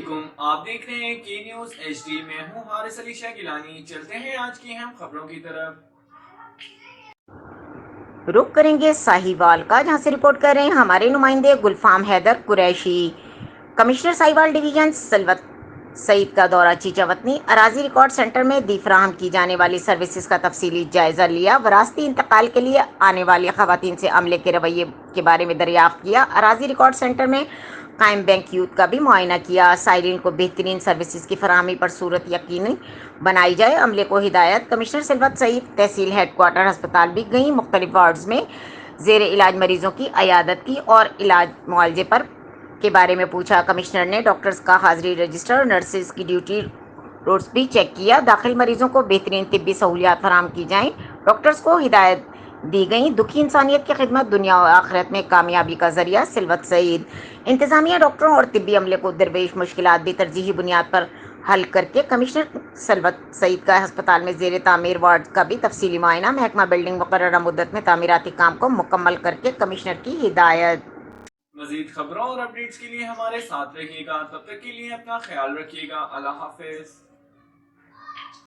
علیکم، آپ دیکھ رہے ہیں کی نیوز ایچ ڈی میں ہوں حارث علی شاہ گیلانی۔ چلتے ہیں آج کی اہم خبروں کی طرف۔ رخ کریں گے ساہیوال کا، جہاں سے رپورٹ کر رہے ہیں ہمارے نمائندے گلفام حیدر قریشی۔ کمشنر ساہیوال ڈویژن سلوت سعید کا دورہ چیچا وطنی، اراضی ریکارڈ سینٹر میں دی فراہم کی جانے والی سروسز کا تفصیلی جائزہ لیا، وراثتی انتقال کے لیے آنے والی خواتین سے عملے کے رویے کے بارے میں دریافت کیا، اراضی ریکارڈ سینٹر میں قائم بینک یوتھ کا بھی معائنہ کیا، سائرین کو بہترین سروسز کی فراہمی پر صورت یقینی بنائی جائے، عملے کو ہدایت۔ کمشنر سلوت سعید تحصیل ہیڈ کوارٹر ہسپتال بھی گئیں، مختلف وارڈز میں زیر علاج مریضوں کی عیادت کی اور علاج معالجے پر کے بارے میں پوچھا۔ کمشنر نے ڈاکٹرز کا حاضری رجسٹر اور نرسز کی ڈیوٹی روٹس بھی چیک کیا۔ داخل مریضوں کو بہترین طبی سہولیات فراہم کی جائیں، ڈاکٹرز کو ہدایت دی گئیں۔ دکھی انسانیت کی خدمت دنیا و آخرت میں کامیابی کا ذریعہ، سلوت سعید۔ انتظامیہ ڈاکٹروں اور طبی عملے کو درپیش مشکلات بھی ترجیحی بنیاد پر حل کر کے کمشنر سلوت سعید کا ہسپتال میں زیر تعمیر وارڈ کا بھی تفصیلی معائنہ، محکمہ بلڈنگ مقررہ مدت میں تعمیراتی کام کو مکمل کر کے کمشنر کی ہدایت۔ مزید خبروں اور اپڈیٹس کے لیے ہمارے ساتھ رہیے گا، تب تک کے لیے اپنا خیال رکھیے گا۔ اللہ حافظ۔